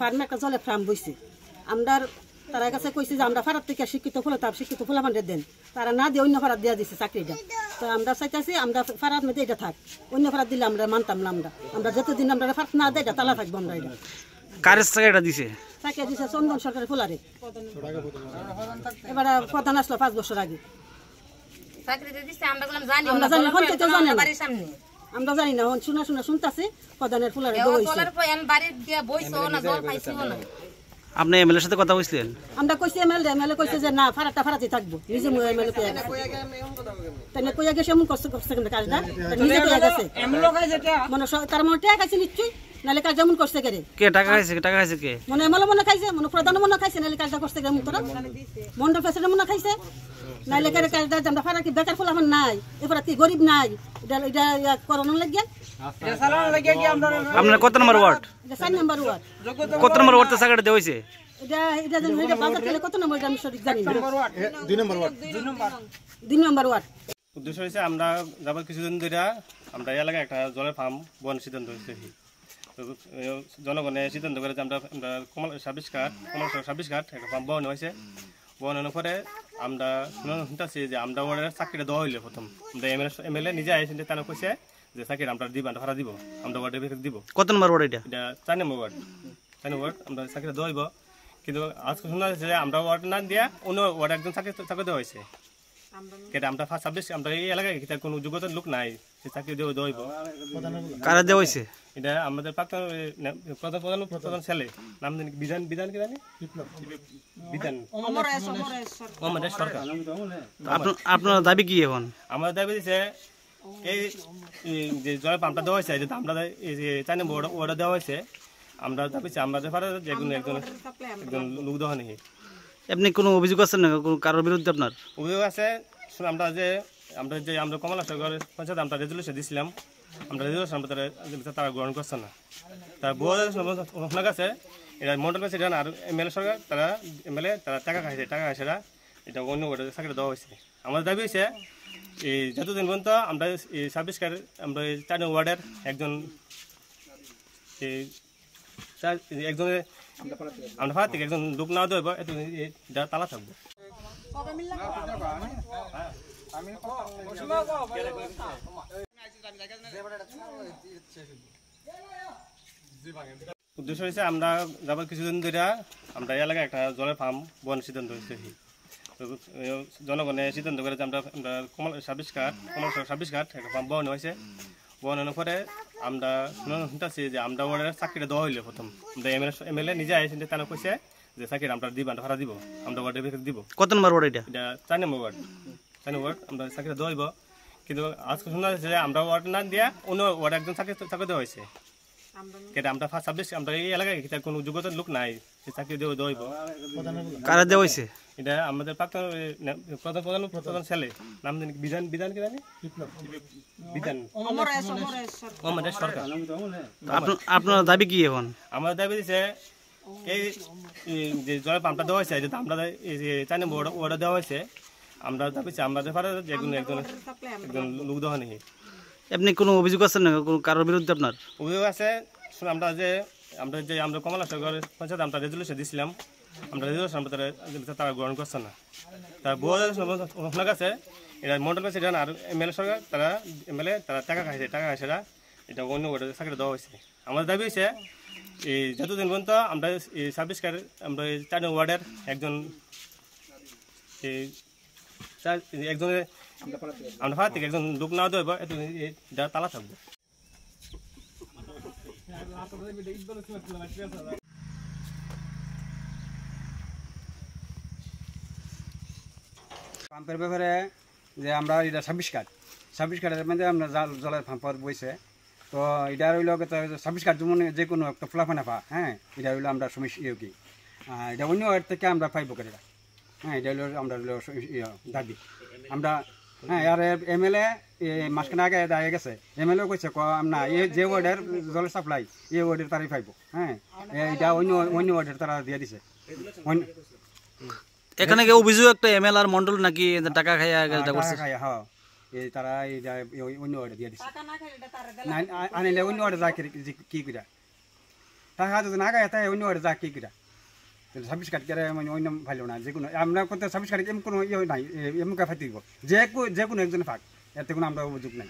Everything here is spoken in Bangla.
ফার্মে একটা জলে ফার্ম বইছে আমরা তারা কাছে কইছে যে আমরা ফারাত থেকে শিক্ষিত ফুলাফান্ডে দেন তারা না দিয়ে অন্য ফারাত দিয়া দিছে চাকরিটা তো আমরা চাইতেছি আমরা ফারাত মধ্যে এটা থাক অন্য ফারাত দিলে আমরা মানতাম না আমরা যতদিন আমরা ফারাত না দেয় এটা তালা থাকবো আমরা এটা কারের চাকরিটা দিছে চাকরি দিছে চন্দন সরকারের ফুলারে এবার প্রধান আসলো 5 বছর আগে আমরা জানি না শোনা শুনতেছি প্রধানের ফুলারে আপনি এমএলএর সাথে কথা বলছিলেন? আমরা কইছি এমএলএ কইছে যে না ফারাতি থাকবো নিজে এমএলএ কইয়া গেছে তাই না কইয়া গেছে এমন কষ্ট করছে কিন্তু কাজটা নিজে কইয়া গেছে মনে তার মনে টাকা খাইছে নিশ্চয়ই নালে কাজ যেমন করছে কে টাকা খাইছে কে মনে এমএলএ মনে খাইছে মনে প্রধান মনে খাইছে নালে কাজটা করছে কেমন তোরা মন্ডল প্রেসিডেন্ট মনে খাইছে নালে কারে কাজটা আমরা ফারাকি বেকার ফুল আমার নাই এবার কি গরিব নাই এটা করোনা লাগিয়া আপনার কত নম্বর ওয়ার্ড? 4 নম্বর ওয়ার্ড। কত নম্বর ওয়ার্ডে চাকরিটা দেওয়া হইছে? এটা বাজার থেকে কত নম্বর আমি সঠিক জানি না। 2 নম্বর ওয়ার্ড। 2 নম্বর ওয়ার্ড। উদ্দেশ্য হইছে আমরা যাবার কিছুদিন ধরে আমরা এলাকায় একটা জলের ফার্ম বন সিদ্ধান্ত হয়েছে তো জনগণে সিদ্ধান্ত করে যে আমরা কমল সার্ভিস কার্ড একটা ফার্ম বন হয়েছে বন হওয়ার পরে আমরা শুনতেছি যে আমরা ওনার চাকরিটা দেওয়া হইলে প্রথম আমরা এমএলএ নিজে আইসেন তারা কইছে যে চাকরি আমরা দিব আমরা ভাড়া দিব আমরা ওয়ার্ডের ভিতরে দিব। কত নম্বর ওয়ার্ড এটা? এটা 4 নম্বর ওয়ার্ড। 4 নম্বর ওয়ার্ড আমরা চাকরিটা দেওয়া হইব কিন্তু আজকে শোনা যাচ্ছে যে আমরা ওয়ার্ড না দিয়া অন্য ওয়ার্ড একজন চাকরি দেওয়া হয়েছে কেটে আমরা ফার্স্ট সার্ভিস আমরা এই এলাকায় কোনো যোগ্যতার লোক নাই সে চাকরি দেওয়া হইব। কারা দেওয়া হয়েছে? এটা আমাদের প্রধান ছেলে নাম জানি বিধান কি জানি বিধান আমাদের সরকার। আপনার দাবি কি এখন? আমাদের দাবি দিচ্ছে এই যে জল পাম্পটা দেওয়া হয়েছে যেটা আমরা চাই না ওটা দেওয়া হয়েছে আমরা দাবিছি আমাদের যে কোনো একজন লোক দেওয়া নেই। আপনি কোনো অভিযোগ আছেন না কারোর বিরুদ্ধে? আপনার অভিযোগ আছে আমরা কমলা সরকার পঞ্চায়েত আমরা রেজলিউশন দিয়েছিলাম আমরা রেজলিউশন তারা গ্রহণ করছে না তার বউর কাছে এটা মন্ডল প্রেসিডেন্ট আর এমএলএ সরকার তারা টাকা খাইছে এটা অন্য চাকরি দেওয়া হয়েছে। আমাদের দাবি হয়েছে এই যতদিন পর্যন্ত আমরা এই সার্ভিস কার্ড আমরা 4 নম্বর ওয়ার্ডের আমরা ফারাত থেকে একজন লোক না দেব এটা তালা থাকবো। উদ্দেশ্য হয়েছে আমরা যাবার কিছুদিন ধরে আমরা এলাকায় একটা জলের ফার্ম বন সিদ্ধান্ত হয়েছে তো জনগণে সিদ্ধান্ত করে যে আমরা কমল সার্ভিস কার্ড একটা ফার্ম বন হয়েছে বন হওয়ার পরে আমরা শুনতেছি যে আমরা ওনার চাকরিটা দেওয়া হইলে প্রথম আমরা এমএলএ নিজে আইসেন তারা কইছে যে চাকরি আমরা দিব আমরা ভাড়া দিব আমরা ওয়ার্ডের ভিতরে দিব। কত নম্বর ওয়ার্ড এটা? এটা 4 নম্বর ওয়ার্ড। 4 নম্বর ওয়ার্ড আমরা চাকরিটা দেওয়া হইব কিন্তু আজকে শোনা যাচ্ছে যে আমরা ওয়ার্ড না দিয়া অন্য ওয়ার্ড একজন চাকরি দেওয়া হয়েছে কেটে আমরা ফার্স্ট সার্ভিস আমরা এই এলাকায় কোনো যোগ্যতার লোক নাই সে চাকরি দেওয়া হইব। কারা দেওয়া হয়েছে? এটা আমাদের প্রধান ছেলে নাম জানি বিধান কি জানি বিধান আমাদের সরকার। আপনার দাবি কি এখন? আমাদের দাবি দিচ্ছে এই যে জল পাম্পটা দেওয়া হয়েছে যেটা আমরা 4 নম্বর ওয়ার্ডে দেওয়া হয়েছে আমরা দাবিছি আমাদের যে কোনো একজন লোক দেওয়া নেই। আপনি কোনো অভিযোগ আছেন না কারোর বিরুদ্ধে? আপনার অভিযোগ আছে আমরা কমলা সরকার পঞ্চায়েত আমরা রেজলিউশন দিয়েছিলাম আমরা রেজলিউশন তারা গ্রহণ করছে না তার বউর কাছে এটা মন্ডল প্রেসিডেন্ট আর এমএলএ সরকার তারা টাকা খাইছে এটা অন্য চাকরি দেওয়া হয়েছে। আমাদের দাবি হয়েছে এই যতদিন পর্যন্ত আমরা এই সার্ভিস কার্ড আমরা 4 নম্বর ওয়ার্ডের আমরা ফারাত থেকে একজন লোক না দেব এটা তালা থাকবো। পাম্পের ব্যাপারে যে আমরা এটা সার্ভিস কার্ডের মধ্যে আমরা জলের পাম্প বইছে তো এটা হইল সার্ভিস কার্ড যেমন যে কোনো একটা ফলাফানাফা হ্যাঁ এটা হইলো আমরা সমস্যা কি এটা অন্য ওয়ার্ড থেকে আমরা পাইব করে হ্যাঁ এটা হইলো আমরা দাবি আমরা হ্যাঁ আর এমএলএ মাঝখানে আগে দাঁড়িয়ে গেছে এমএলএ কইছে না যে ওয়ার্ডের জলের সাপ্লাই এই ওয়ার্ডের তারাই পাইব হ্যাঁ এটা অন্য ওয়ার্ডের তারা দিয়ে দিছে। এখানে কি অভিযোগ একটা এমএল আর মন্ডল নাকি টাকা খাইয়া এটা করছে? টাকা খায়, হ্যাঁ এই তারা এইটা অন্য অর্ডার দিয়ে দিচ্ছে না, আনিলে অন্য অর্ডার যা কি করা টাকা যদি না খায় তাই অন্য অর্ডার যা কি করা সার্ভিস কার্ড করে মানে অন্য ভালো না, যে কোনো আমরা করতে সার্ভিস কার্ড এমন কোনো ইয়ে নাই, এমন কা ফাইতে দিব যে কোনো একজন ফাঁক, এতে কোনো আমরা অভিযোগ নাই।